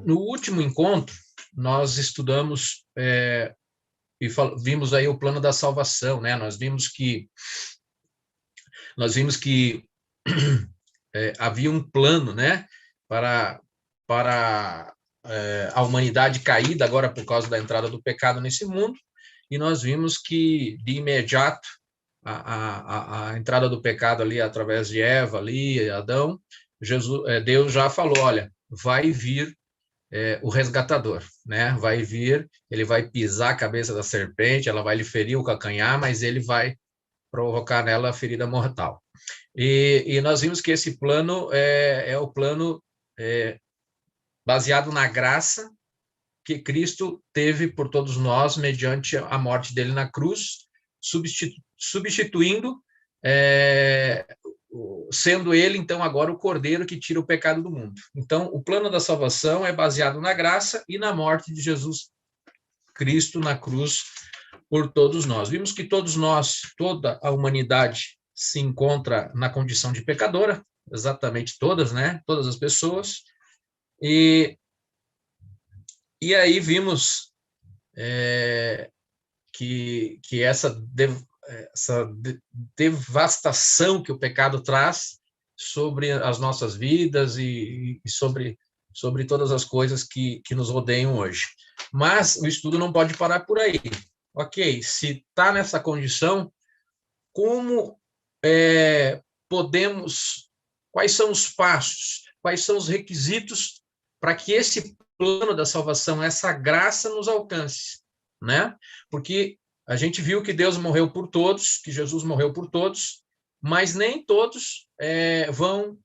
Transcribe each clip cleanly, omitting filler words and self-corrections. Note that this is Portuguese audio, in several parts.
No último encontro, nós estudamos e vimos aí o plano da salvação, né? Nós vimos que havia um plano, né, para a humanidade caída agora por causa da entrada do pecado nesse mundo, e nós vimos que de imediato a entrada do pecado ali através de Eva ali, Adão, Deus já falou, olha, vai vir o resgatador, né? Vai vir, ele vai pisar a cabeça da serpente, ela vai lhe ferir o calcanhar, mas ele vai provocar nela a ferida mortal. E nós vimos que esse plano é o plano baseado na graça que Cristo teve por todos nós mediante a morte dele na cruz, substituindo, sendo ele, então, agora o Cordeiro que tira o pecado do mundo. Então, o plano da salvação é baseado na graça e na morte de Jesus Cristo na cruz por todos nós. Vimos que todos nós, toda a humanidade se encontra na condição de pecadora, exatamente todas, né? Todas as pessoas. E aí vimos que essa devastação que o pecado traz sobre as nossas vidas e sobre todas as coisas que nos rodeiam hoje. Mas o estudo não pode parar por aí. Ok, se está nessa condição, como podemos, quais são os passos, quais são os requisitos para que esse plano da salvação, essa graça nos alcance, né? Porque a gente viu que Deus morreu por todos, que Jesus morreu por todos, mas nem todos vão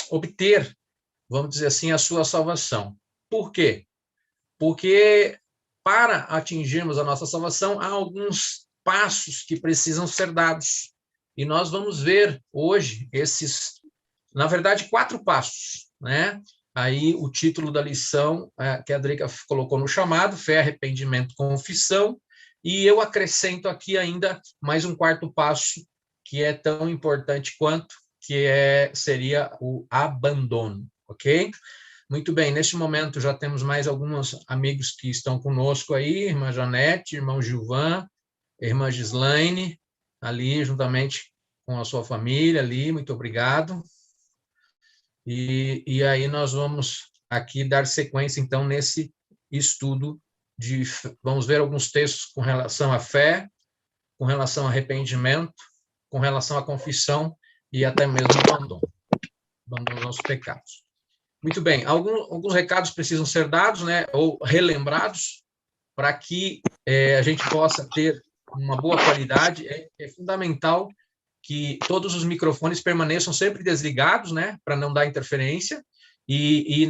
obter, vamos dizer assim, a sua salvação. Por quê? Porque para atingirmos a nossa salvação, há alguns passos que precisam ser dados. E nós vamos ver hoje na verdade, 4 passos, né? Aí o título da lição que a Drica colocou no chamado, fé, arrependimento, confissão, e eu acrescento aqui ainda mais um 4º passo, que é tão importante quanto, seria o abandono, ok? Muito bem, neste momento já temos mais alguns amigos que estão conosco aí, irmã Janete, irmão Gilvan, irmã Gislaine, ali juntamente com a sua família ali, muito obrigado. E aí nós vamos aqui dar sequência, então, nesse estudo vamos ver alguns textos com relação à fé, com relação ao arrependimento, com relação à confissão e até mesmo abandono dos nossos pecados. Muito bem, alguns recados precisam ser dados, né, ou relembrados, para que a gente possa ter uma boa qualidade. É fundamental que todos os microfones permaneçam sempre desligados, né, para não dar interferência. E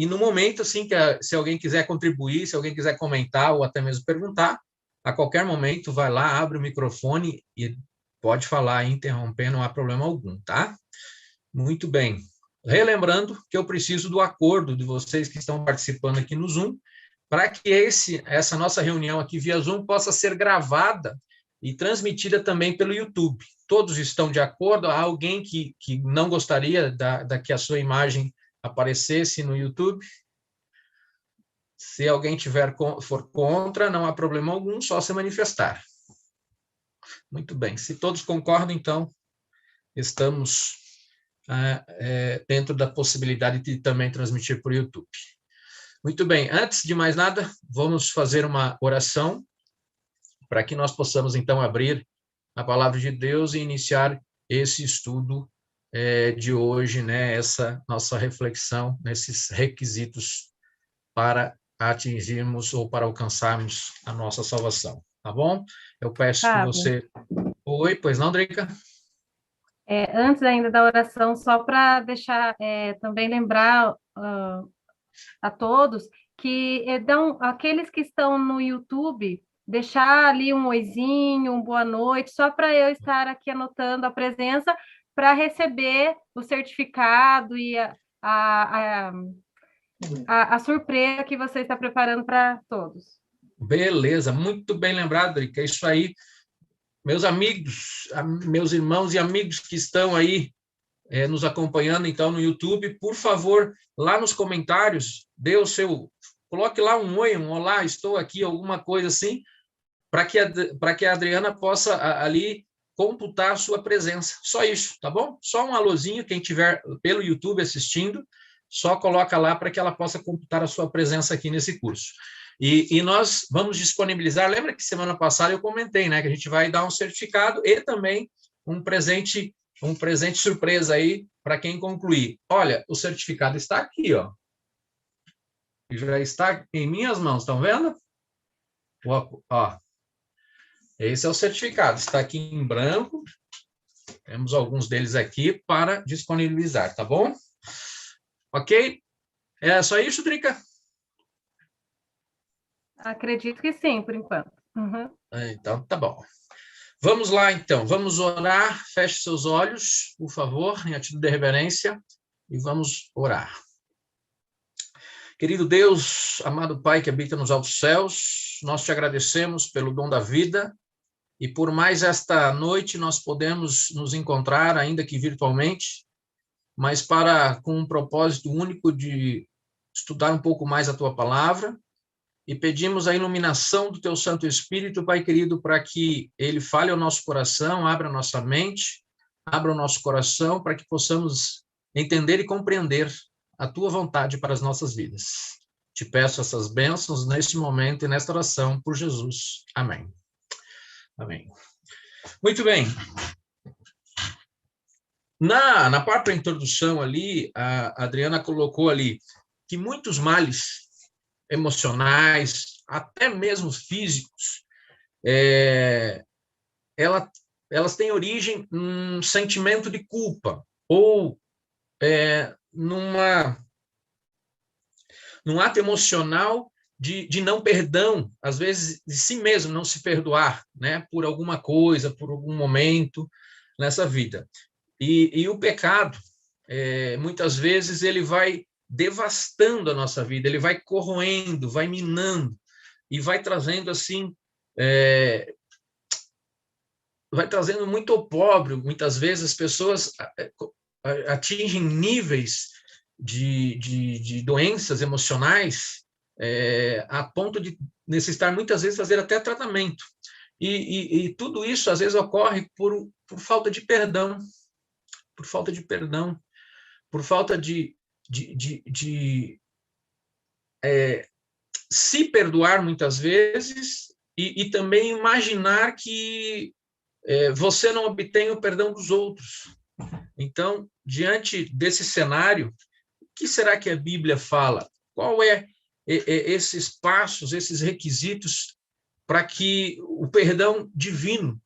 no momento, assim, se alguém quiser contribuir, se alguém quiser comentar ou até mesmo perguntar, a qualquer momento, vai lá, abre o microfone e pode falar, interromper, não há problema algum, tá? Muito bem. Relembrando que eu preciso do acordo de vocês que estão participando aqui no Zoom, para que essa nossa reunião aqui via Zoom possa ser gravada e transmitida também pelo YouTube. Todos estão de acordo? Há alguém que não gostaria que a sua imagem aparecesse no YouTube? Se alguém for contra, não há problema algum, só se manifestar. Muito bem. Se todos concordam, então, estamos dentro da possibilidade de também transmitir por YouTube. Muito bem, antes de mais nada, vamos fazer uma oração para que nós possamos, então, abrir a palavra de Deus e iniciar esse estudo de hoje, né, essa nossa reflexão nesses requisitos para atingirmos ou para alcançarmos a nossa salvação, tá bom? Eu peço que você... Oi, pois não, Drica? Antes ainda da oração, só para deixar, também lembrar a todos que aqueles que estão no YouTube, deixar ali um oizinho, um boa noite, só para eu estar aqui anotando a presença para receber o certificado e a surpresa que você está preparando para todos. Beleza, muito bem lembrado, Drica. É isso aí. Meus amigos, meus irmãos e amigos que estão aí nos acompanhando, então, no YouTube, por favor, lá nos comentários, coloque lá um oi, um olá, estou aqui, alguma coisa assim, para que a Adriana possa ali computar a sua presença. Só isso, tá bom? Só um alôzinho, quem tiver pelo YouTube assistindo, só coloca lá para que ela possa computar a sua presença aqui nesse curso. E nós vamos disponibilizar, lembra que semana passada eu comentei, né, que a gente vai dar um certificado e também um presente surpresa aí para quem concluir. Olha, o certificado está aqui, ó. Já está em minhas mãos, estão vendo? Ó, esse é o certificado, está aqui em branco. Temos alguns deles aqui para disponibilizar, tá bom? Ok? É só isso, Drica? Acredito que sim, por enquanto. Uhum. Então, tá bom. Vamos lá, então. Vamos orar. Feche seus olhos, por favor, em atitude de reverência, e vamos orar. Querido Deus, amado Pai que habita nos altos céus, nós te agradecemos pelo dom da vida e por mais esta noite nós podemos nos encontrar, ainda que virtualmente, mas com um propósito único de estudar um pouco mais a tua palavra, e pedimos a iluminação do teu Santo Espírito, Pai querido, para que ele fale ao nosso coração, abra a nossa mente, abra o nosso coração, para que possamos entender e compreender a tua vontade para as nossas vidas. Te peço essas bênçãos neste momento e nesta oração, por Jesus. Amém. Amém. Muito bem. Na própria introdução ali, a Adriana colocou ali que muitos males emocionais, até mesmo físicos, elas têm origem num sentimento de culpa ou num ato emocional de não perdão, às vezes de si mesmo não se perdoar, né, por alguma coisa, por algum momento nessa vida. E o pecado, muitas vezes, ele vai devastando a nossa vida, ele vai corroendo, vai minando e vai trazendo assim, vai trazendo muito opróbrio. Muitas vezes as pessoas atingem níveis de doenças emocionais a ponto de necessitar muitas vezes fazer até tratamento. E tudo isso às vezes ocorre por falta de perdão, por falta de perdão, por falta de se perdoar muitas vezes e também imaginar que você não obtém o perdão dos outros. Então, diante desse cenário, o que será que a Bíblia fala? Qual esses passos, esses requisitos para que o perdão divino,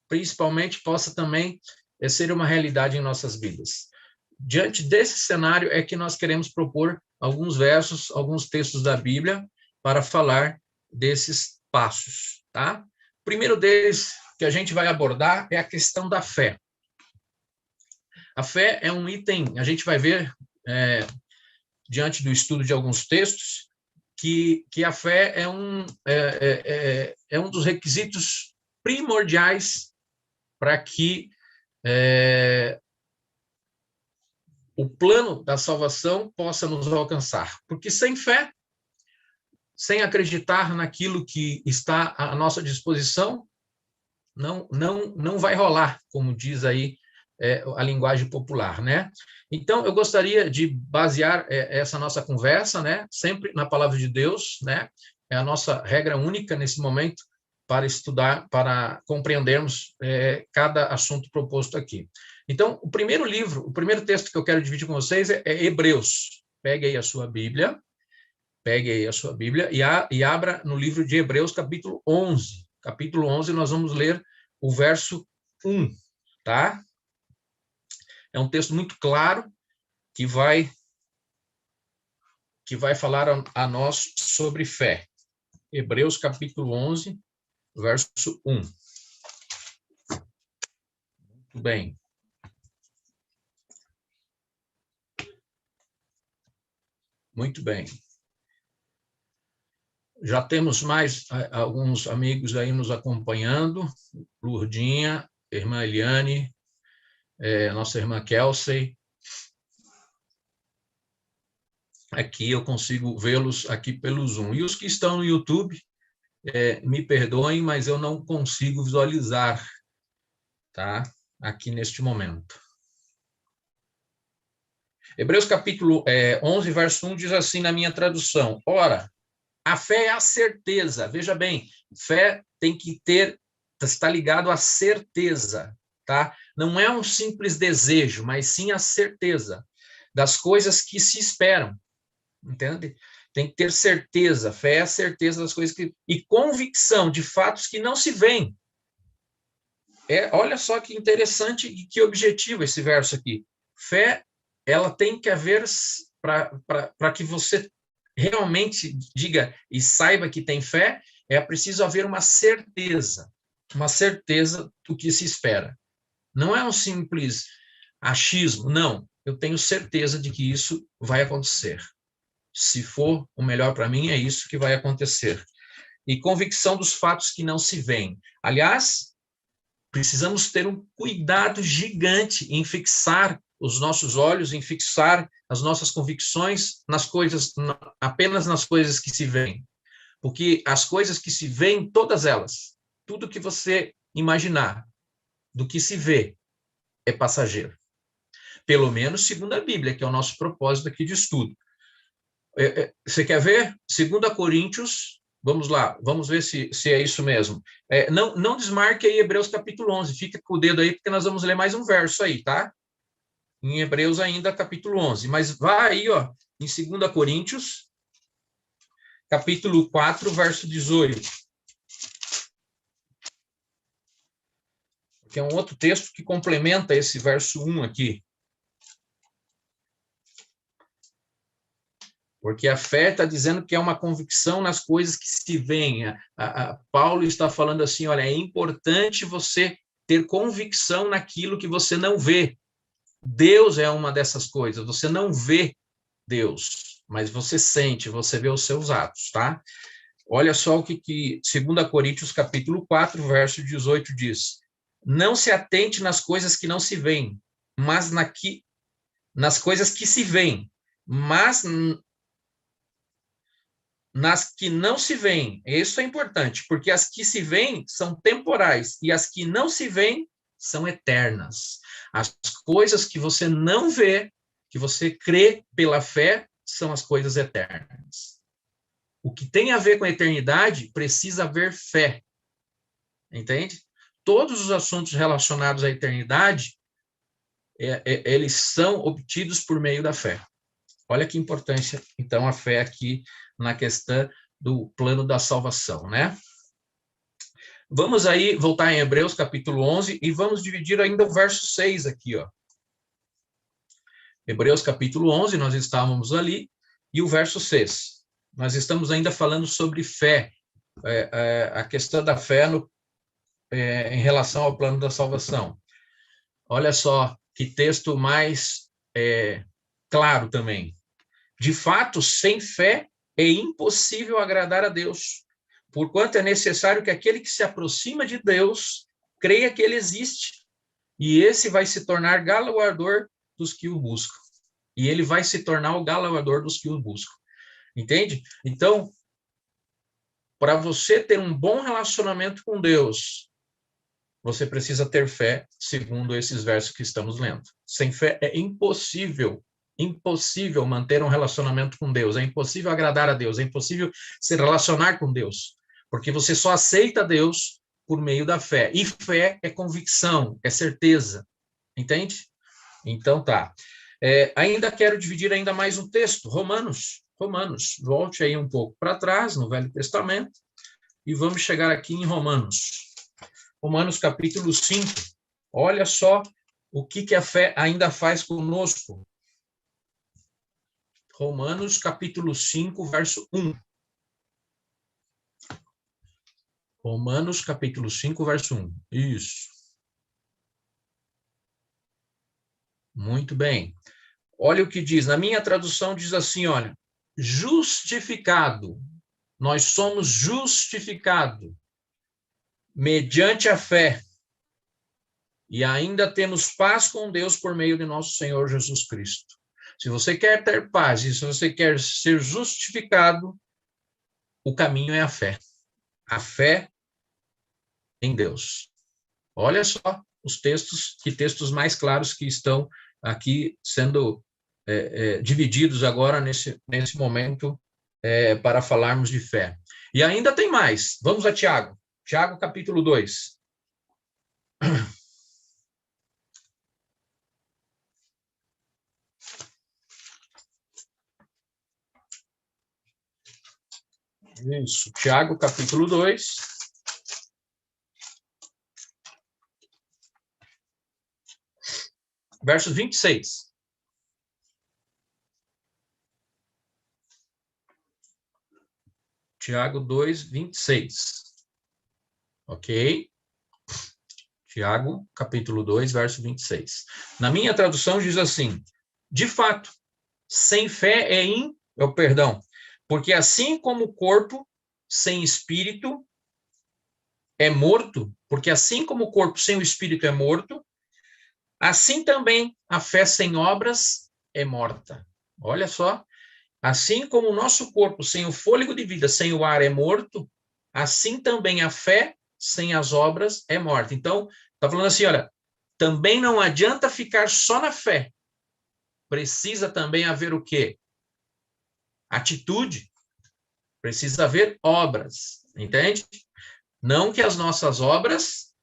principalmente, possa também ser uma realidade em nossas vidas? Diante desse cenário é que nós queremos propor alguns versos, alguns textos da Bíblia para falar desses passos, tá? O primeiro deles que a gente vai abordar é a questão da fé. A fé é um item, a gente vai ver, diante do estudo de alguns textos, que a fé é um dos requisitos primordiais para que o plano da salvação possa nos alcançar. Porque sem fé, sem acreditar naquilo que está à nossa disposição, não vai rolar, como diz aí a linguagem popular, né? Então, eu gostaria de basear essa nossa conversa, né, sempre na palavra de Deus, né? É a nossa regra única nesse momento para estudar, para compreendermos cada assunto proposto aqui. Então, o primeiro texto que eu quero dividir com vocês é Hebreus. Pegue aí a sua Bíblia, e abra no livro de Hebreus, capítulo 11. Capítulo 11, nós vamos ler o verso 1, tá? É um texto muito claro que vai falar a nós sobre fé. Hebreus, capítulo 11, verso 1. Muito bem. Muito bem. Já temos mais alguns amigos aí nos acompanhando. Lourdinha, irmã Eliane, nossa irmã Kelsey. aqui eu consigo vê-los aqui pelo Zoom. E os que estão no YouTube, me perdoem, mas eu não consigo visualizar, tá? Aqui neste momento. Hebreus capítulo 11, verso 1 diz assim na minha tradução: ora, a fé é a certeza. Veja bem, fé tem que ter, está ligado à certeza, tá? Não é um simples desejo, mas sim a certeza das coisas que se esperam, entende? Tem que ter certeza, fé é a certeza das coisas que... E convicção de fatos que não se veem. Olha só que interessante e que objetivo esse verso aqui. Fé, ela tem que haver para que você realmente diga e saiba que tem fé, é preciso haver uma certeza do que se espera. Não é um simples achismo, não. Eu tenho certeza de que isso vai acontecer. Se for o melhor para mim, é isso que vai acontecer. E convicção dos fatos que não se veem. Aliás, precisamos ter um cuidado gigante em fixar os nossos olhos, em fixar as nossas convicções nas coisas, apenas nas coisas que se veem. Porque as coisas que se veem, todas elas, tudo que você imaginar do que se vê é passageiro. Pelo menos segundo a Bíblia, que é o nosso propósito aqui de estudo. Você quer ver? 2 Coríntios, vamos lá, vamos ver se é isso mesmo. Não desmarque aí Hebreus capítulo 11, fica com o dedo aí, porque nós vamos ler mais um verso aí, tá? Em Hebreus ainda, capítulo 11. Mas vá aí, ó, em 2 Coríntios, capítulo 4, verso 18. Que é um outro texto que complementa esse verso 1 aqui. Porque a fé está dizendo que é uma convicção nas coisas que se veem. Paulo está falando assim, olha, é importante você ter convicção naquilo que você não vê. Deus é uma dessas coisas. Você não vê Deus, mas você sente, você vê os seus atos, tá? Olha só o que 2 Coríntios capítulo 4, verso 18 diz. Não se atente nas coisas que não se veem, mas nas coisas que se veem, mas nas que não se veem. Isso é importante, porque as que se veem são temporais e as que não se veem são eternas. As coisas que você não vê, que você crê pela fé, são as coisas eternas. O que tem a ver com a eternidade precisa haver fé. Entende? Todos os assuntos relacionados à eternidade, eles são obtidos por meio da fé. Olha que importância, então, a fé aqui na questão do plano da salvação, né? Vamos aí voltar em Hebreus, capítulo 11, e vamos dividir ainda o verso 6 aqui, ó. Hebreus, capítulo 11, nós estávamos ali, e o verso 6. Nós estamos ainda falando sobre fé, a questão da fé em relação ao plano da salvação. Olha só que texto mais claro também. De fato, sem fé é impossível agradar a Deus, porquanto é necessário que aquele que se aproxima de Deus creia que ele existe, e esse vai se tornar galardoador dos que o buscam. E ele vai se tornar o galardoador dos que o buscam. Entende? Então, para você ter um bom relacionamento com Deus, você precisa ter fé, segundo esses versos que estamos lendo. Sem fé é impossível manter um relacionamento com Deus, é impossível agradar a Deus, é impossível se relacionar com Deus, porque você só aceita Deus por meio da fé. E fé é convicção, é certeza. Entende? Então tá. Ainda quero dividir ainda mais um texto, Romanos. Volte aí um pouco para trás, no Velho Testamento, e vamos chegar aqui em Romanos. Romanos capítulo 5. Olha só o que a fé ainda faz conosco. Romanos capítulo 5, verso 1. Romanos capítulo 5, verso 1. Isso. Muito bem. Olha o que diz. Na minha tradução diz assim, olha. Justificado. Nós somos justificados mediante a fé. E ainda temos paz com Deus por meio de nosso Senhor Jesus Cristo. Se você quer ter paz e se você quer ser justificado, o caminho é a fé. A fé em Deus. Olha só os textos, que textos mais claros que estão aqui sendo divididos agora nesse momento para falarmos de fé. E ainda tem mais. Vamos a Tiago. Tiago, capítulo 2. Isso, Tiago, capítulo 2. Verso 26. Tiago 2, 26. Ok? Tiago, capítulo 2, verso 26. Na minha tradução diz assim: de fato, sem fé porque assim como o corpo sem espírito é morto, porque assim como o corpo sem o espírito é morto, assim também a fé sem obras é morta. Olha só, assim como o nosso corpo sem o fôlego de vida, sem o ar é morto, assim também a fé sem as obras é morta. Então, está falando assim, olha, também não adianta ficar só na fé. Precisa também haver o quê? Atitude. Precisa haver obras, entende? Não que as nossas obras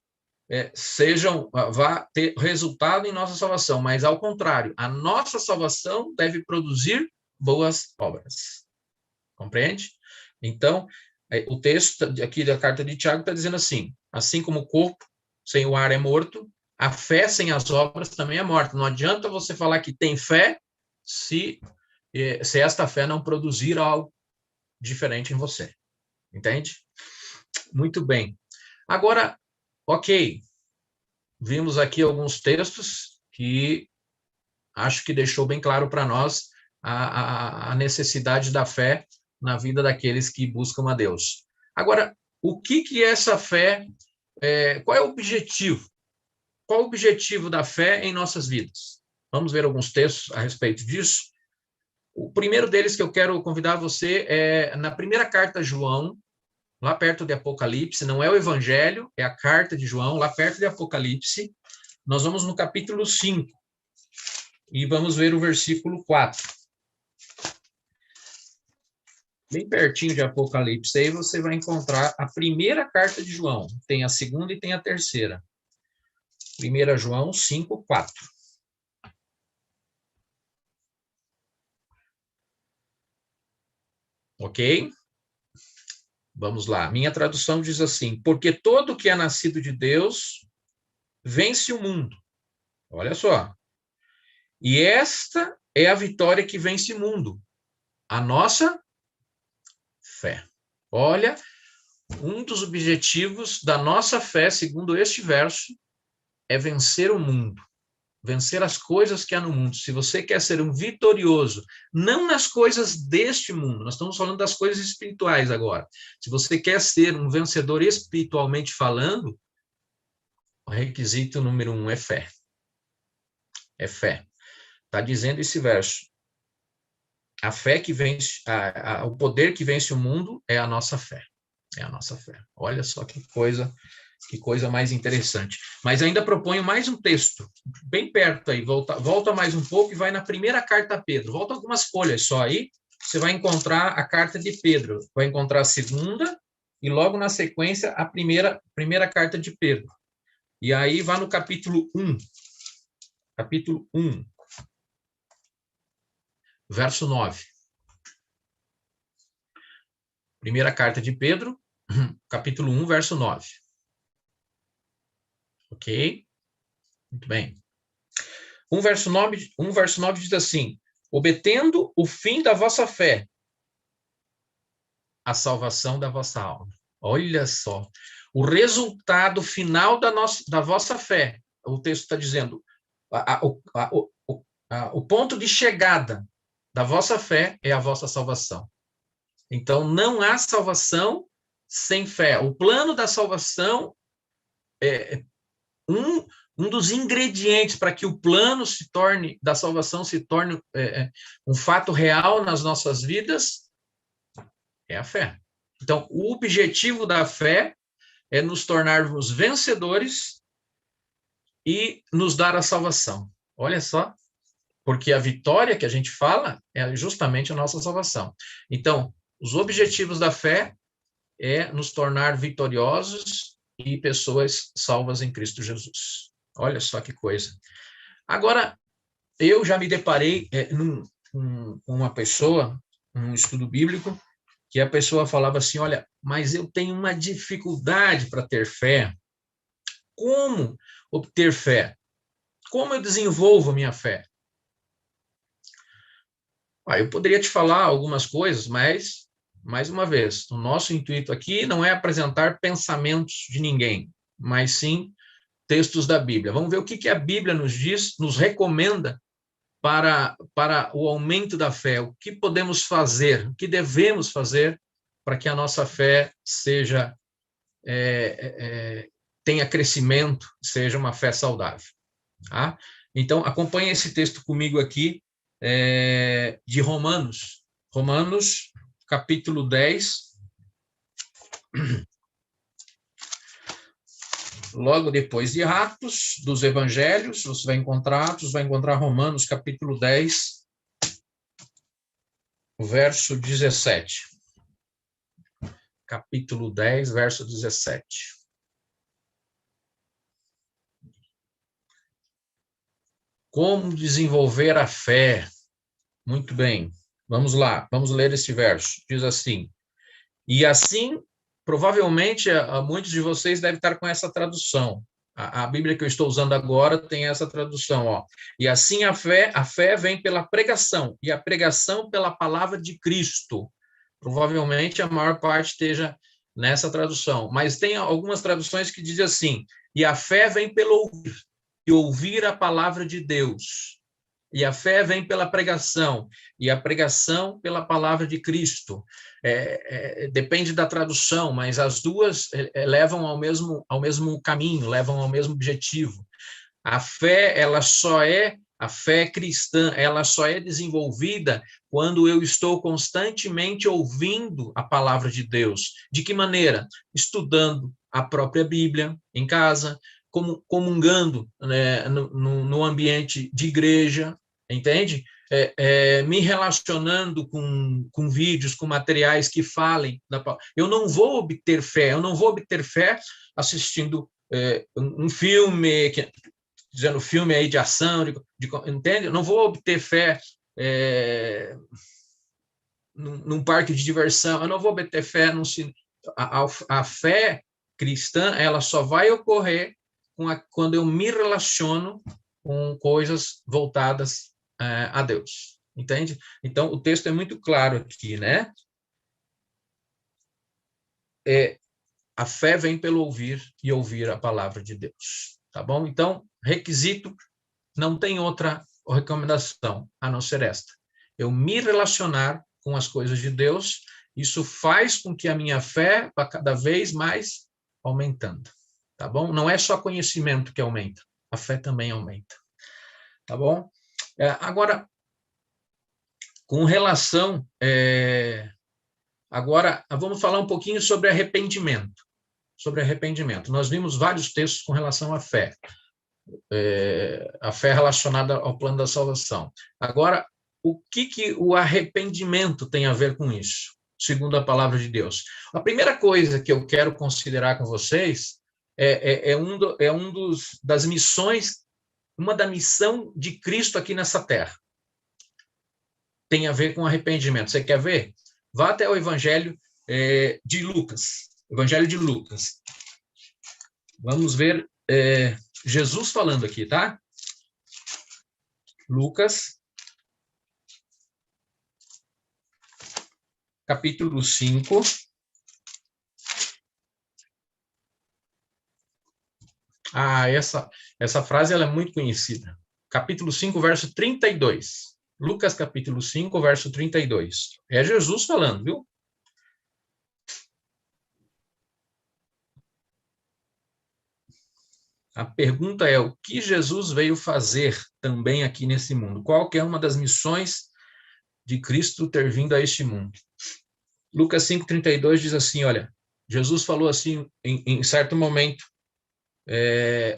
vá ter resultado em nossa salvação, mas ao contrário, a nossa salvação deve produzir boas obras. Compreende? Então, o texto aqui da carta de Tiago está dizendo assim como o corpo sem o ar é morto, a fé sem as obras também é morta. Não adianta você falar que tem fé se esta fé não produzir algo diferente em você. Entende? Muito bem. Agora, ok, vimos aqui alguns textos que acho que deixou bem claro para nós a necessidade da fé na vida daqueles que buscam a Deus. Agora, o que é essa fé? Qual é o objetivo? Qual o objetivo da fé em nossas vidas? Vamos ver alguns textos a respeito disso. O primeiro deles que eu quero convidar você é na primeira carta a João, lá perto de Apocalipse, não é o Evangelho, é a carta de João, lá perto de Apocalipse. Nós vamos no capítulo 5 e vamos ver o versículo 4. Bem pertinho de Apocalipse, aí você vai encontrar a primeira carta de João. Tem a segunda e tem a terceira. 1 João 5, 4. Ok? Vamos lá. Minha tradução diz assim: porque todo que é nascido de Deus vence o mundo. Olha só. E esta é a vitória que vence o mundo. A nossa fé. Olha, um dos objetivos da nossa fé, segundo este verso, é vencer o mundo. Vencer as coisas que há no mundo. Se você quer ser um vitorioso, não nas coisas deste mundo, nós estamos falando das coisas espirituais agora. Se você quer ser um vencedor espiritualmente falando, o requisito número 1 é fé. É fé. Está dizendo esse verso. A fé que vence, o poder que vence o mundo é a nossa fé. É a nossa fé. Olha só que coisa mais interessante. Mas ainda proponho mais um texto, bem perto aí, volta mais um pouco e vai na primeira carta a Pedro. Volta algumas folhas só aí, você vai encontrar a carta de Pedro, vai encontrar a segunda e logo na sequência a primeira carta de Pedro. E aí vai no capítulo 1. Capítulo 1. Verso 9. Primeira carta de Pedro, capítulo 1, verso 9. Ok? Muito bem. 1 verso 9 diz assim: obtendo o fim da vossa fé, a salvação da vossa alma. Olha só. O resultado final da vossa fé. O texto está dizendo, o ponto de chegada da vossa fé é a vossa salvação. Então, não há salvação sem fé. O plano da salvação um dos ingredientes para que o plano da salvação se torne um fato real nas nossas vidas é a fé. Então, o objetivo da fé é nos tornarmos vencedores e nos dar a salvação. Olha só, porque a vitória que a gente fala é justamente a nossa salvação. Então, os objetivos da fé é nos tornar vitoriosos e pessoas salvas em Cristo Jesus. Olha só que coisa. Agora, eu já me deparei com uma pessoa, num estudo bíblico, que a pessoa falava assim, olha, mas eu tenho uma dificuldade para ter fé. Como obter fé? Como eu desenvolvo a minha fé? Eu poderia te falar algumas coisas, mas, mais uma vez, o nosso intuito aqui não é apresentar pensamentos de ninguém, mas sim textos da Bíblia. Vamos ver o que a Bíblia nos diz, nos recomenda para o aumento da fé, o que podemos fazer, o que devemos fazer para que a nossa fé seja tenha crescimento, seja uma fé saudável. Tá? Então, acompanhe esse texto comigo aqui, de Romanos, capítulo 10, logo depois de Atos, dos Evangelhos, você vai encontrar Atos, vai encontrar Romanos, capítulo 10, verso 17. Capítulo 10, verso 17. Como desenvolver a fé? Muito bem, vamos lá, vamos ler esse verso. Diz assim, e assim, provavelmente, muitos de vocês devem estar com essa tradução. A Bíblia que eu estou usando agora tem essa tradução, ó. E assim a fé vem pela pregação, e a pregação pela palavra de Cristo. Provavelmente a maior parte esteja nessa tradução, mas tem algumas traduções que dizem assim, e a fé vem pelo ouvir, e ouvir a palavra de Deus. E a fé vem pela pregação, e a pregação pela palavra de Cristo. Depende da tradução, mas as duas levam ao mesmo caminho, levam ao mesmo objetivo. A fé, a fé cristã, ela só é desenvolvida quando eu estou constantemente ouvindo a palavra de Deus. De que maneira? Estudando a própria Bíblia em casa, comungando, né, no ambiente de igreja, entende? Me relacionando com vídeos, com materiais que falem da palavra. Eu não vou obter fé assistindo um filme, dizendo filme aí de ação, entende? Eu não vou obter fé num parque de diversão, eu não vou obter fé num cinema. A fé cristã, ela só vai ocorrer quando eu me relaciono com coisas voltadas a Deus, entende? Então, o texto é muito claro aqui, né? A fé vem pelo ouvir e ouvir a palavra de Deus, tá bom? Então, requisito, não tem outra recomendação a não ser esta. Eu me relacionar com as coisas de Deus, isso faz com que a minha fé vá cada vez mais aumentando, tá bom? Não é só conhecimento que aumenta, a fé também aumenta, tá bom? Agora, com relação... Agora, vamos falar um pouquinho sobre arrependimento. Nós vimos vários textos com relação à fé. A fé relacionada ao plano da salvação. Agora, o que o arrependimento tem a ver com isso, segundo a palavra de Deus? A primeira coisa que eu quero considerar com vocês das missões, uma da missão de Cristo aqui nessa terra. Tem a ver com arrependimento. Você quer ver? Vá até o Evangelho de Lucas. Evangelho de Lucas. Vamos ver Jesus falando aqui, tá? Lucas, capítulo 5. Essa frase ela é muito conhecida. Capítulo 5, verso 32. Lucas, capítulo 5, verso 32. É Jesus falando, viu? A pergunta é: o que Jesus veio fazer também aqui nesse mundo? Qual que é uma das missões de Cristo ter vindo a este mundo? Lucas 5,32 diz assim, olha, Jesus falou assim em certo momento,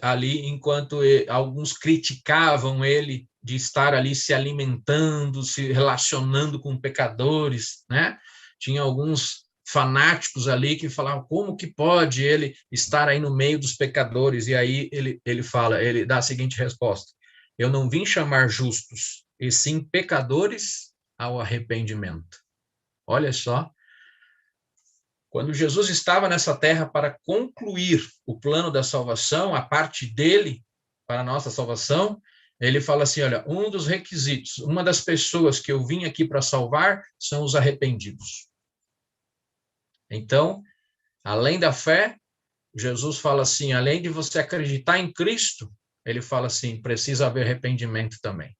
ali, enquanto alguns criticavam ele de estar ali se alimentando, se relacionando com pecadores, né? Tinha alguns fanáticos ali que falavam, como que pode ele estar aí no meio dos pecadores? E aí ele fala, ele dá a seguinte resposta: eu não vim chamar justos, e sim pecadores ao arrependimento. Olha só, quando Jesus estava nessa terra para concluir o plano da salvação, a parte dele para a nossa salvação, ele fala assim, olha, um dos requisitos, uma das pessoas que eu vim aqui para salvar são os arrependidos. Então, além da fé, Jesus fala assim, além de você acreditar em Cristo, ele fala assim, precisa haver arrependimento também.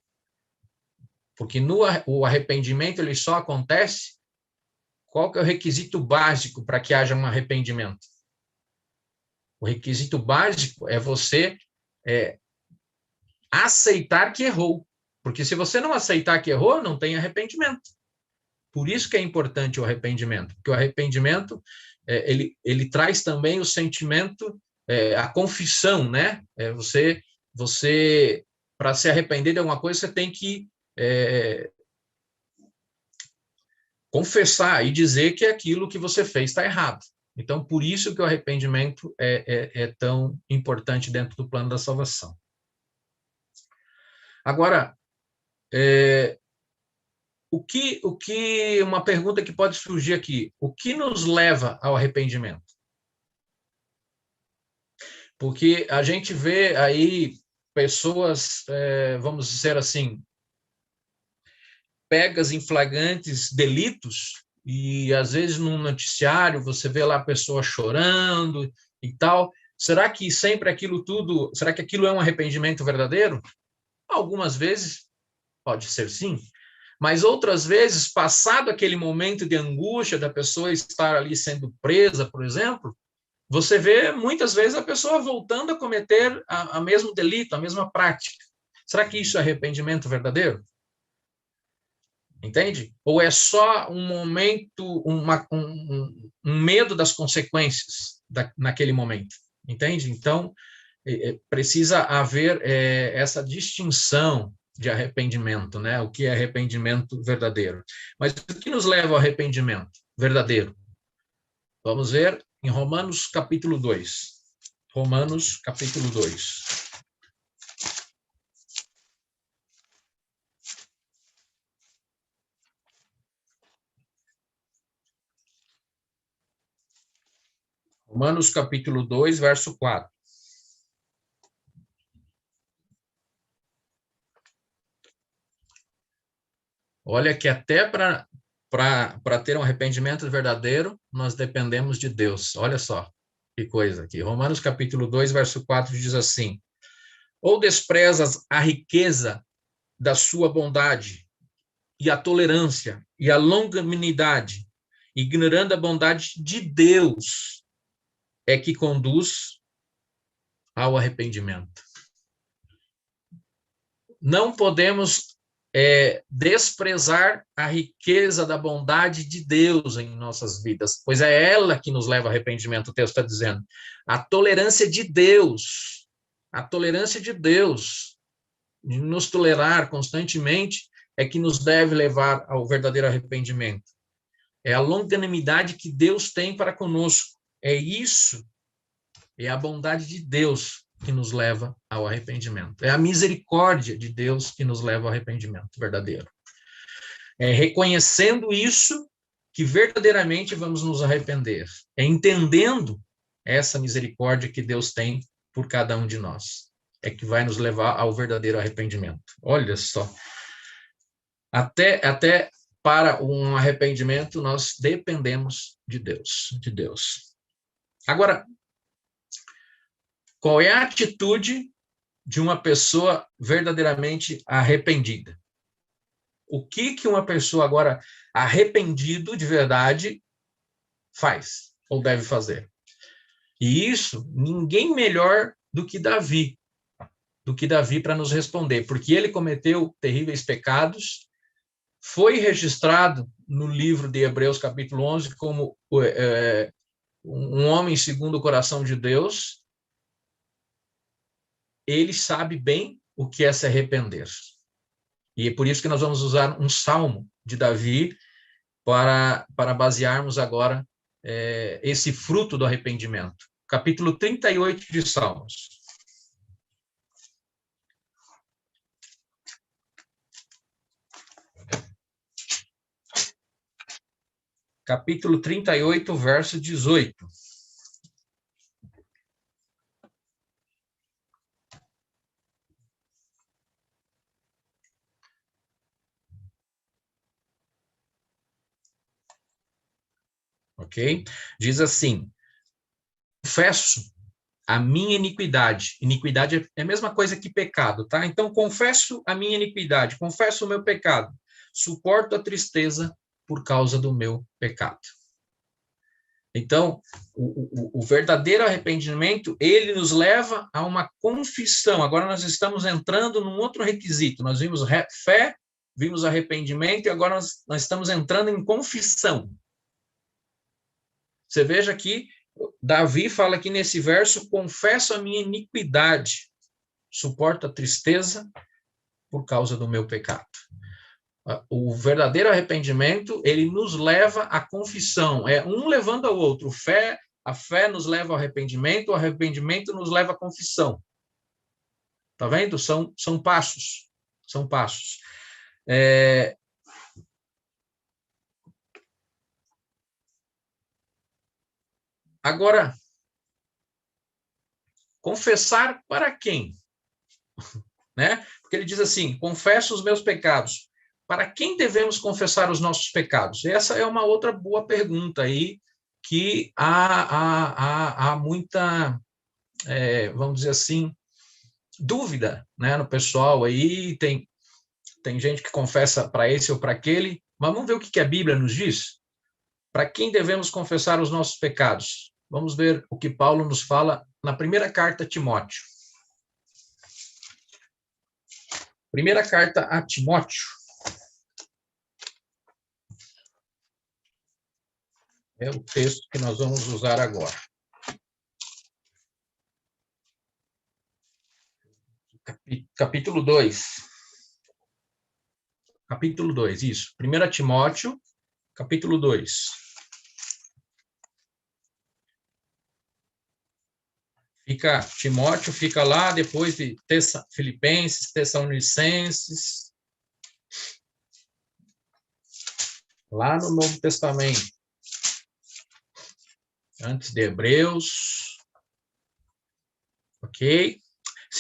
Porque o arrependimento ele só acontece. Qual que é o requisito básico para que haja um arrependimento? O requisito básico é você aceitar que errou. Porque se você não aceitar que errou, não tem arrependimento. Por isso que é importante o arrependimento. Porque o arrependimento, ele traz também o sentimento, a confissão, né? Você para se arrepender de alguma coisa, você tem que confessar e dizer que aquilo que você fez está errado. Então, por isso que o arrependimento é tão importante dentro do plano da salvação. Agora, uma pergunta que pode surgir aqui, o que nos leva ao arrependimento? Porque a gente vê aí pessoas, vamos dizer assim, pegas em flagrantes delitos, e às vezes num noticiário você vê lá a pessoa chorando e tal. Será que sempre aquilo tudo, será que aquilo é um arrependimento verdadeiro? Algumas vezes pode ser sim, mas outras vezes, passado aquele momento de angústia da pessoa estar ali sendo presa, por exemplo, você vê muitas vezes a pessoa voltando a cometer a mesmo delito, a mesma prática. Será que isso é arrependimento verdadeiro? Entende? Ou é só um momento, um medo das consequências naquele momento? Entende? Então, precisa haver essa distinção de arrependimento, né? O que é arrependimento verdadeiro. Mas o que nos leva ao arrependimento verdadeiro? Vamos ver em Romanos capítulo 2. Romanos capítulo 2. Romanos capítulo 2, verso 4. Olha que até para ter um arrependimento verdadeiro, nós dependemos de Deus. Olha só que coisa aqui. Romanos capítulo 2, verso 4 diz assim: ou desprezas a riqueza da sua bondade e a tolerância e a longanimidade, ignorando a bondade de Deus, é que conduz ao arrependimento. Não podemos desprezar a riqueza da bondade de Deus em nossas vidas, pois é ela que nos leva ao arrependimento, o texto está dizendo. A tolerância de Deus, de nos tolerar constantemente, é que nos deve levar ao verdadeiro arrependimento. É a longanimidade que Deus tem para conosco. É isso, é a bondade de Deus que nos leva ao arrependimento. É a misericórdia de Deus que nos leva ao arrependimento verdadeiro. É reconhecendo isso que verdadeiramente vamos nos arrepender. É entendendo essa misericórdia que Deus tem por cada um de nós. É que vai nos levar ao verdadeiro arrependimento. Olha só. Até para um arrependimento, nós dependemos de Deus. Agora, qual é a atitude de uma pessoa verdadeiramente arrependida? O que uma pessoa agora arrependido de verdade faz ou deve fazer? E isso, ninguém melhor do que Davi para nos responder, porque ele cometeu terríveis pecados, foi registrado no livro de Hebreus, capítulo 11, como um homem segundo o coração de Deus. Ele sabe bem o que é se arrepender. E é por isso que nós vamos usar um salmo de Davi para basearmos agora esse fruto do arrependimento. Capítulo 38 de Salmos. Capítulo 38, verso 18. Ok? Diz assim: confesso a minha iniquidade. Iniquidade é a mesma coisa que pecado, tá? Então, confesso a minha iniquidade, confesso o meu pecado, suporto a tristeza por causa do meu pecado. Então, o verdadeiro arrependimento, ele nos leva a uma confissão. Agora nós estamos entrando num outro requisito. Nós vimos fé, vimos arrependimento, e agora nós estamos entrando em confissão. Você veja aqui, Davi fala aqui nesse verso: confesso a minha iniquidade, suporto a tristeza por causa do meu pecado. O verdadeiro arrependimento, ele nos leva à confissão, é um levando ao outro. A fé nos leva ao arrependimento, o arrependimento nos leva à confissão. Tá vendo? São passos, são passos. Agora, confessar para quem? Né? Porque ele diz assim: confesso os meus pecados. Para quem devemos confessar os nossos pecados? Essa é uma outra boa pergunta aí, que há muita, vamos dizer assim, dúvida, né, no pessoal aí. Tem gente que confessa para esse ou para aquele, mas vamos ver o que a Bíblia nos diz. Para quem devemos confessar os nossos pecados? Vamos ver o que Paulo nos fala na primeira carta a Timóteo. Primeira carta a Timóteo. É o texto que nós vamos usar agora. Capítulo 2. Capítulo 2, isso. 1 Timóteo, capítulo 2. Timóteo fica lá depois de Filipenses, Tessalonicenses, lá no Novo Testamento. Antes de Hebreus, ok?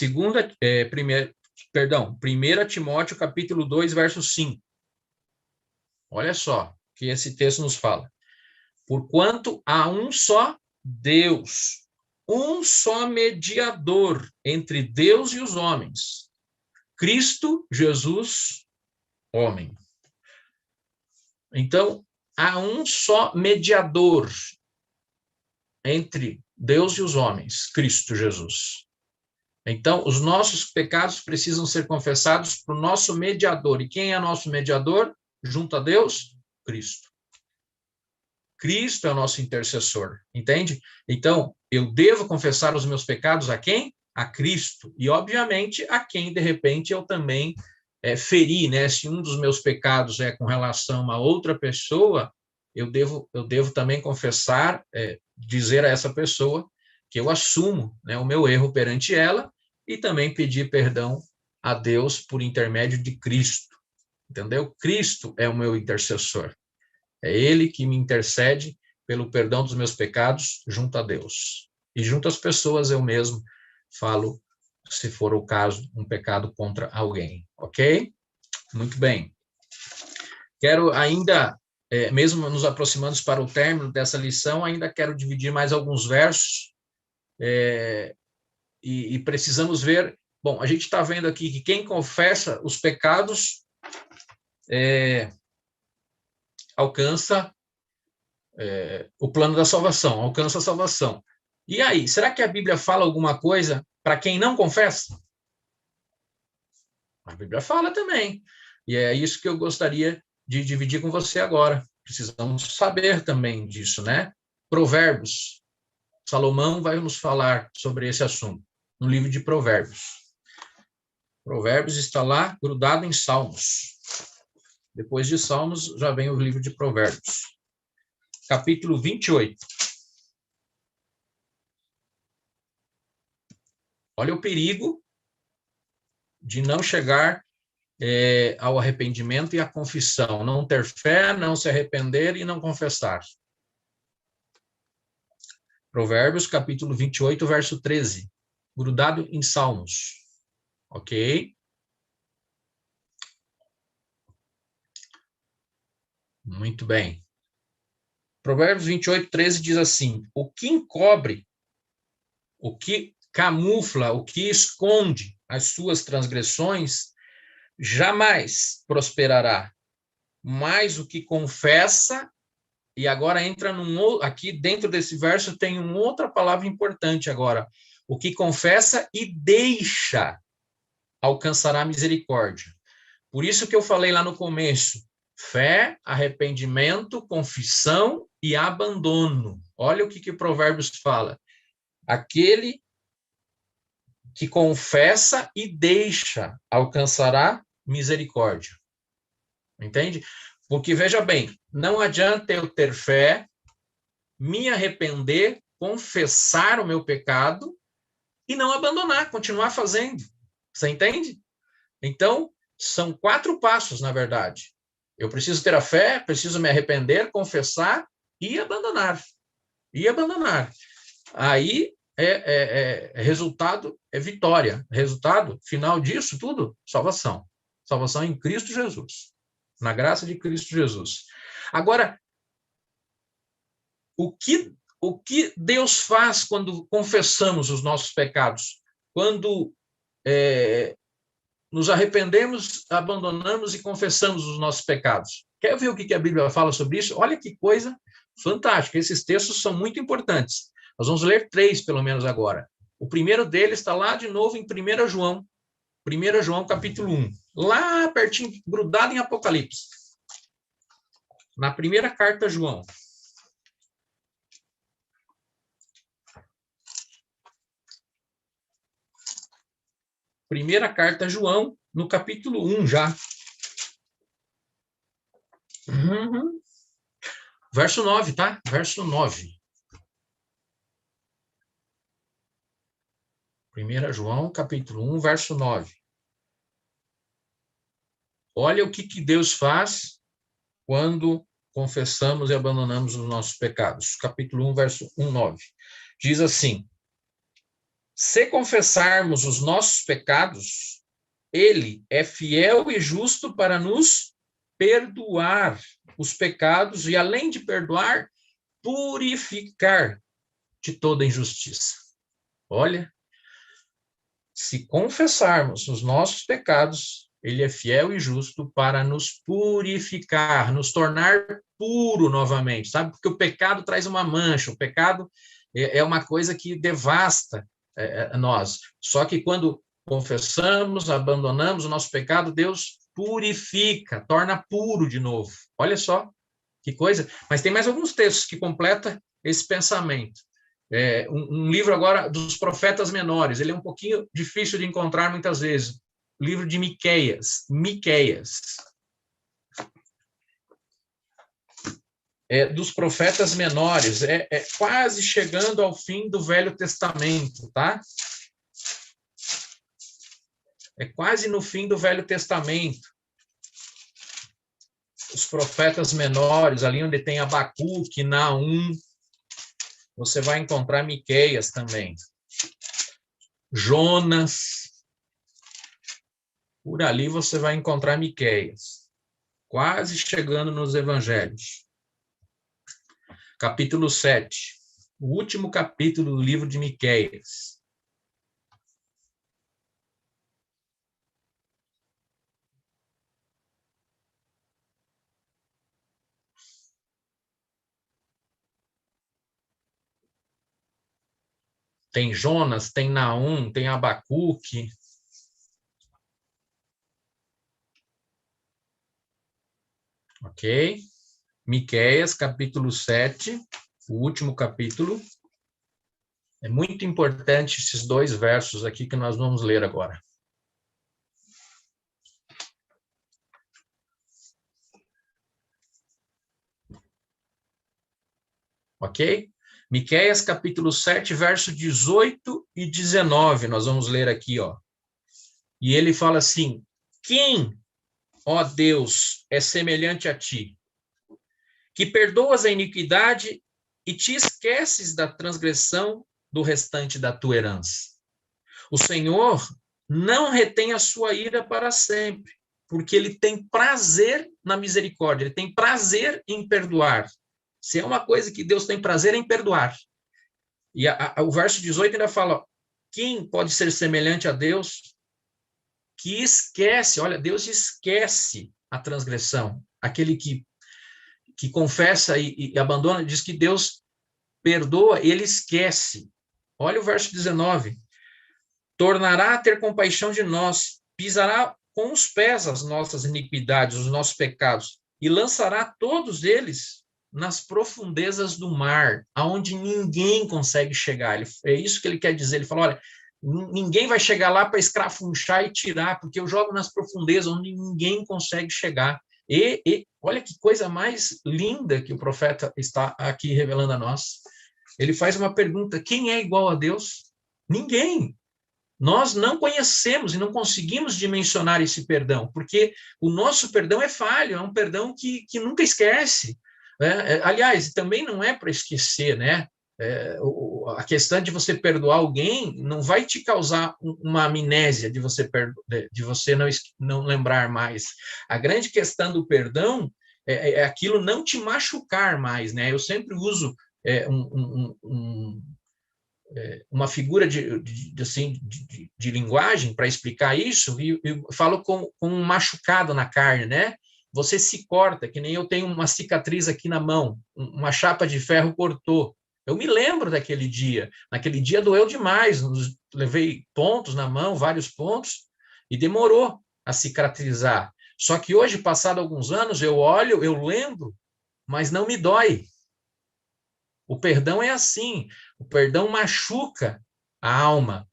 1 Timóteo, capítulo 2, verso 5. Olha só o que esse texto nos fala. Porquanto há um só Deus, um só mediador entre Deus e os homens, Cristo Jesus, homem. Então, há um só mediador entre Deus e os homens, Cristo Jesus. Então, os nossos pecados precisam ser confessados para o nosso mediador. E quem é nosso mediador? Junto a Deus? Cristo. Cristo é o nosso intercessor, entende? Então, eu devo confessar os meus pecados a quem? A Cristo. E, obviamente, a quem, de repente, eu também feri, né? Se um dos meus pecados é com relação a outra pessoa, eu devo também confessar, dizer a essa pessoa que eu assumo, né, o meu erro perante ela, e também pedir perdão a Deus por intermédio de Cristo, entendeu? Cristo é o meu intercessor. É ele que me intercede pelo perdão dos meus pecados junto a Deus. E junto às pessoas eu mesmo falo, se for o caso, um pecado contra alguém, ok? Muito bem. Quero ainda, mesmo nos aproximando para o término dessa lição, ainda quero dividir mais alguns versos, e precisamos ver. Bom, a gente está vendo aqui que quem confessa os pecados alcança o plano da salvação, alcança a salvação. E aí, será que a Bíblia fala alguma coisa para quem não confessa? A Bíblia fala também. E é isso que eu gostaria de dividir com você agora. Precisamos saber também disso, né? Provérbios. Salomão vai nos falar sobre esse assunto no livro de Provérbios. Provérbios está lá grudado em Salmos. Depois de Salmos já vem o livro de Provérbios. Capítulo 28. Olha o perigo de não chegar ao arrependimento e à confissão. Não ter fé, não se arrepender e não confessar. Provérbios, capítulo 28, verso 13. Grudado em Salmos. Ok? Muito bem. Provérbios 28, 13 diz assim: o que encobre, o que camufla, o que esconde as suas transgressões, jamais prosperará. Mas o que confessa, e agora entra aqui dentro desse verso tem uma outra palavra importante agora. O que confessa e deixa alcançará misericórdia. Por isso que eu falei lá no começo, fé, arrependimento, confissão e abandono. Olha o que Provérbios fala. Aquele que confessa e deixa alcançará misericórdia. Entende? Porque, veja bem, não adianta eu ter fé, me arrepender, confessar o meu pecado e não abandonar, continuar fazendo. Você entende? Então, são 4 passos, na verdade. Eu preciso ter a fé, preciso me arrepender, confessar e abandonar. E abandonar. Aí, resultado é vitória. Resultado final disso tudo, salvação. Salvação em Cristo Jesus. Na graça de Cristo Jesus. Agora, o que Deus faz quando confessamos os nossos pecados? Quando nos arrependemos, abandonamos e confessamos os nossos pecados. Quer ver o que a Bíblia fala sobre isso? Olha que coisa fantástica. Esses textos são muito importantes. Nós vamos ler 3, pelo menos, agora. O primeiro deles está lá de novo em 1 João. 1 João, capítulo 1. Lá pertinho, grudado em Apocalipse. Na primeira carta a João. Primeira carta a João, no capítulo 1 já. Verso 9, tá? Verso 9. 1 João, capítulo 1, verso 9. Olha o que Deus faz quando confessamos e abandonamos os nossos pecados. Capítulo 1, verso 1, 9. Diz assim: se confessarmos os nossos pecados, ele é fiel e justo para nos perdoar os pecados e, além de perdoar, purificar de toda injustiça. Olha, se confessarmos os nossos pecados, ele é fiel e justo para nos purificar, nos tornar puro novamente, sabe? Porque o pecado traz uma mancha, o pecado é uma coisa que devasta nós. Só que quando confessamos, abandonamos o nosso pecado, Deus purifica, torna puro de novo. Olha só que coisa. Mas tem mais alguns textos que completam esse pensamento. Um livro agora dos profetas menores, ele é um pouquinho difícil de encontrar muitas vezes. O livro de Miqueias. Dos profetas menores, quase chegando ao fim do Velho Testamento, tá? É quase no fim do Velho Testamento. Os profetas menores, ali onde tem Abacuque, Naum, você vai encontrar Miqueias também. Jonas. Por ali você vai encontrar Miqueias. Quase chegando nos evangelhos. Capítulo 7. O último capítulo do livro de Miqueias. tem Jonas, tem Naum, tem Abacuque. Ok? Miqueias, capítulo 7, o último capítulo. É muito importante esses 2 versos aqui que nós vamos ler agora. Ok? Miqueias, capítulo 7, verso 18 e 19, nós vamos ler aqui, ó. E ele fala assim: quem, ó Deus, é semelhante a ti, que perdoas a iniquidade e te esqueces da transgressão do restante da tua herança. O Senhor não retém a sua ira para sempre, porque ele tem prazer na misericórdia, ele tem prazer em perdoar. Se é uma coisa que Deus tem prazer em perdoar. E o verso 18 ainda fala: quem pode ser semelhante a Deus que esquece, olha, Deus esquece a transgressão. Aquele que confessa e abandona, diz que Deus perdoa, ele esquece. Olha o verso 19. Tornará a ter compaixão de nós, pisará com os pés as nossas iniquidades, os nossos pecados, e lançará todos eles nas profundezas do mar, aonde ninguém consegue chegar. É isso que ele quer dizer. Ele fala: olha, ninguém vai chegar lá para escrafunchar e tirar, porque eu jogo nas profundezas onde ninguém consegue chegar. E olha que coisa mais linda que o profeta está aqui revelando a nós. Ele faz uma pergunta: quem é igual a Deus? Ninguém. Nós não conhecemos e não conseguimos dimensionar esse perdão, porque o nosso perdão é falho, é um perdão que nunca esquece. Aliás, também não é para esquecer, né? A questão de você perdoar alguém não vai te causar uma amnésia de você não lembrar mais. A grande questão do perdão é aquilo não te machucar mais, né? Eu sempre uso uma figura de linguagem para explicar isso, e falo com um machucado na carne, né? Você se corta, que nem eu tenho uma cicatriz aqui na mão, uma chapa de ferro cortou. Eu me lembro daquele dia. Naquele dia doeu demais, levei pontos na mão, vários pontos, e demorou a cicatrizar. Só que hoje, passado alguns anos, eu olho, eu lembro, mas não me dói. O perdão é assim, o perdão machuca a alma.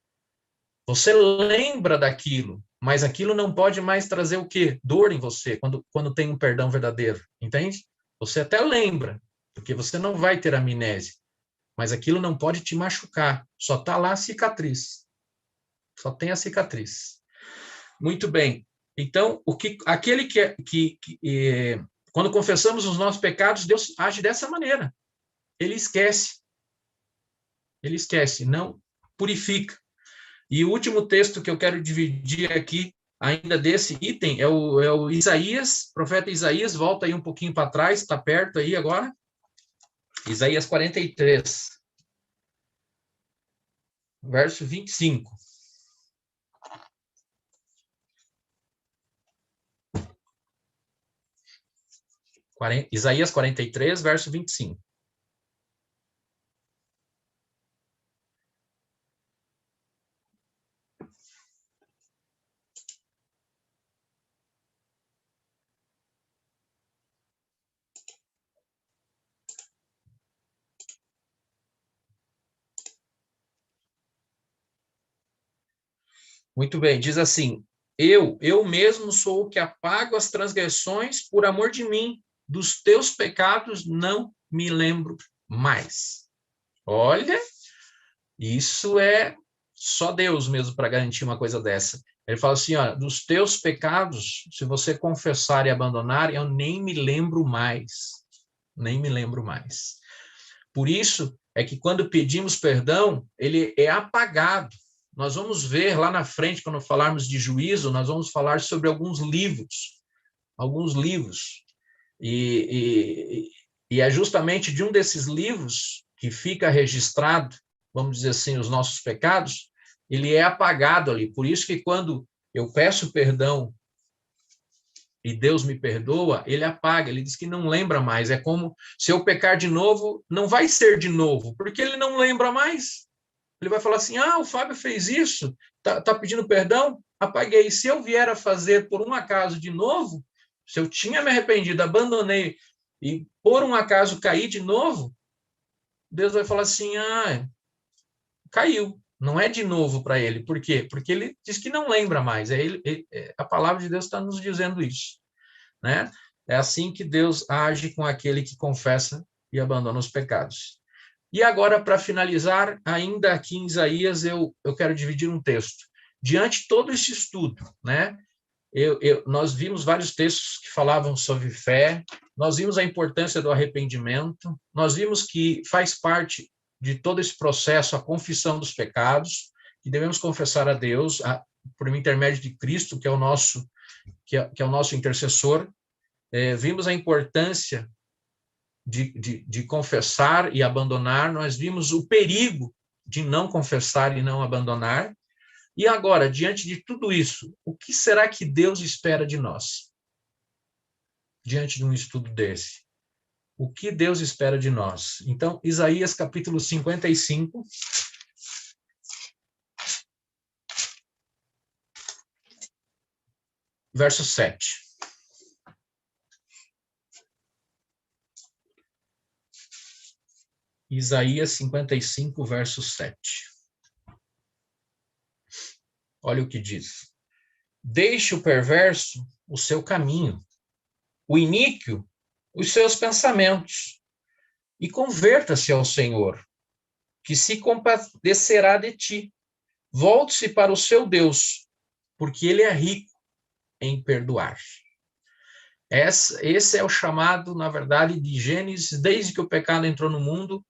Você lembra daquilo, mas aquilo não pode mais trazer o quê? Dor em você, quando tem um perdão verdadeiro, entende? Você até lembra, porque você não vai ter amnésia, mas aquilo não pode te machucar, só está lá a cicatriz. Só tem a cicatriz. Muito bem. Então, aquele quando confessamos os nossos pecados, Deus age dessa maneira. Ele esquece, não purifica. E o último texto que eu quero dividir aqui, ainda desse item, é o Isaías, profeta Isaías, volta aí um pouquinho para trás, está perto aí agora. Isaías 43, verso 25. Isaías 43, verso 25. Muito bem, diz assim: eu mesmo sou o que apago as transgressões por amor de mim, dos teus pecados não me lembro mais. Olha, isso é só Deus mesmo para garantir uma coisa dessa. Ele fala assim: ó, dos teus pecados, se você confessar e abandonar, eu nem me lembro mais. Nem me lembro mais. Por isso é que quando pedimos perdão, ele é apagado. Nós vamos ver lá na frente, quando falarmos de juízo, nós vamos falar sobre alguns livros. E é justamente de um desses livros que fica registrado, vamos dizer assim, os nossos pecados, ele é apagado ali. Por isso que quando eu peço perdão e Deus me perdoa, ele apaga, ele diz que não lembra mais. É como se eu pecar de novo, não vai ser de novo, porque ele não lembra mais. Ele vai falar assim, o Fábio fez isso, tá pedindo perdão, apaguei. Se eu vier a fazer por um acaso de novo, se eu tinha me arrependido, abandonei, e por um acaso caí de novo, Deus vai falar assim, caiu. Não é de novo para ele. Por quê? Porque ele diz que não lembra mais. A palavra de Deus está nos dizendo isso, né? É assim que Deus age com aquele que confessa e abandona os pecados. E agora, para finalizar, ainda aqui em Isaías, eu quero dividir um texto. Diante de todo esse estudo, né? Nós vimos vários textos que falavam sobre fé, nós vimos a importância do arrependimento, nós vimos que faz parte de todo esse processo a confissão dos pecados, que devemos confessar a Deus por intermédio de Cristo, que é o nosso intercessor. Vimos a importância de confessar e abandonar, nós vimos o perigo de não confessar e não abandonar. E agora, diante de tudo isso, o que será que Deus espera de nós? Diante de um estudo desse. O que Deus espera de nós? Então, Isaías capítulo 55, verso 7. Isaías 55, verso 7. Olha o que diz. Deixe o perverso o seu caminho, o iníquo os seus pensamentos, e converta-se ao Senhor, que se compadecerá de ti. Volte-se para o seu Deus, porque ele é rico em perdoar. Esse é o chamado, na verdade, de Gênesis. Desde que o pecado entrou no mundo,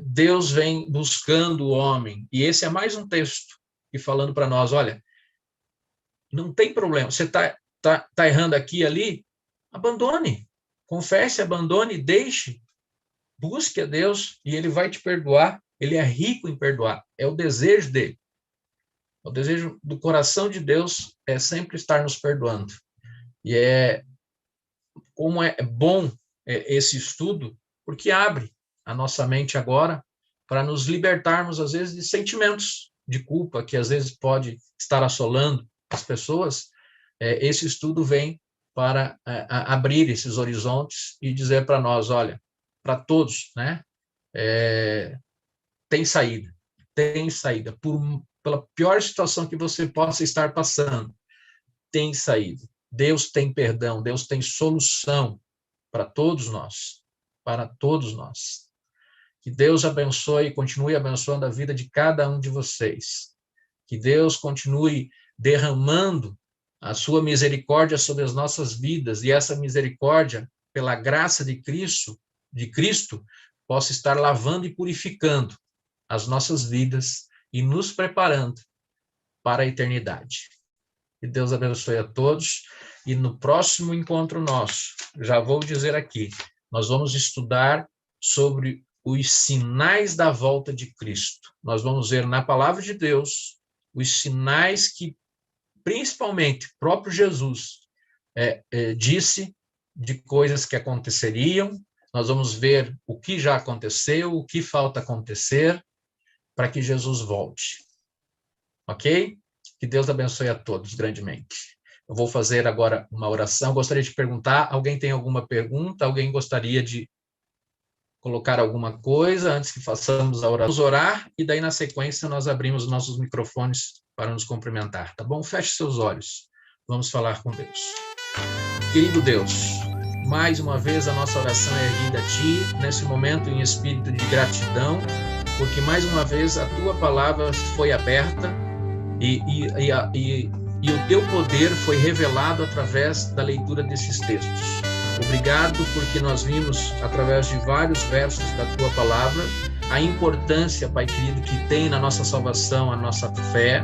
Deus vem buscando o homem. E esse é mais um texto e falando para nós, olha, não tem problema, você tá errando aqui e ali, abandone. Confesse, abandone, deixe, busque a Deus e ele vai te perdoar. Ele é rico em perdoar. É o desejo dele. O desejo do coração de Deus é sempre estar nos perdoando. E como é bom esse estudo, porque abre a nossa mente agora para nos libertarmos, às vezes, de sentimentos de culpa que, às vezes, pode estar assolando as pessoas. Esse estudo vem para abrir esses horizontes e dizer para nós, olha, para todos, né? Tem saída. Pela pior situação que você possa estar passando, tem saída. Deus tem perdão, Deus tem solução para todos nós, Que Deus abençoe e continue abençoando a vida de cada um de vocês. Que Deus continue derramando a sua misericórdia sobre as nossas vidas, e essa misericórdia, pela graça de Cristo, possa estar lavando e purificando as nossas vidas e nos preparando para a eternidade. Que Deus abençoe a todos, e no próximo encontro nosso, já vou dizer aqui, nós vamos estudar sobre os sinais da volta de Cristo. Nós vamos ver na palavra de Deus os sinais que principalmente, próprio Jesus disse de coisas que aconteceriam. Nós vamos ver o que já aconteceu, o que falta acontecer, para que Jesus volte. Ok? Que Deus abençoe a todos grandemente. Eu vou fazer agora uma oração. Gostaria de perguntar, alguém tem alguma pergunta? Alguém gostaria de colocar alguma coisa antes que façamos a oração? Vamos orar, e daí, na sequência, nós abrimos nossos microfones para nos cumprimentar, tá bom? Feche seus olhos. Vamos falar com Deus. Querido Deus, mais uma vez a nossa oração é erguida a Ti, nesse momento em espírito de gratidão, porque mais uma vez a Tua palavra foi aberta e o Teu poder foi revelado através da leitura desses textos. Obrigado porque nós vimos, através de vários versos da Tua palavra, a importância, Pai querido, que tem na nossa salvação a nossa fé,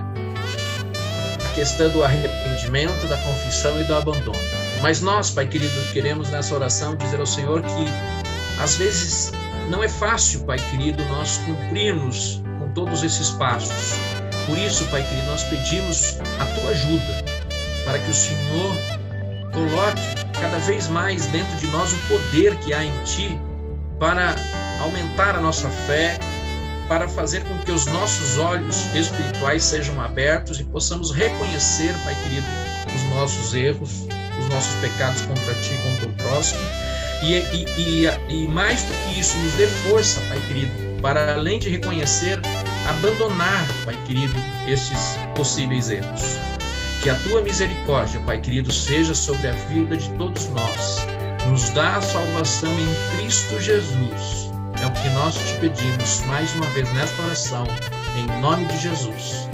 a questão do arrependimento, da confissão e do abandono. Mas nós, Pai querido, queremos nessa oração dizer ao Senhor que, às vezes, não é fácil, Pai querido, nós cumprirmos com todos esses passos. Por isso, Pai querido, nós pedimos a Tua ajuda, para que o Senhor coloque cada vez mais dentro de nós o poder que há em Ti, para aumentar a nossa fé, para fazer com que os nossos olhos espirituais sejam abertos e possamos reconhecer, Pai querido, os nossos erros, os nossos pecados contra Ti e contra o próximo. E mais do que isso, nos dê força, Pai querido, para além de reconhecer, abandonar, Pai querido, estes possíveis erros. Que a Tua misericórdia, Pai querido, seja sobre a vida de todos nós. Nos dá a salvação em Cristo Jesus. É o que nós te pedimos mais uma vez nesta oração, em nome de Jesus.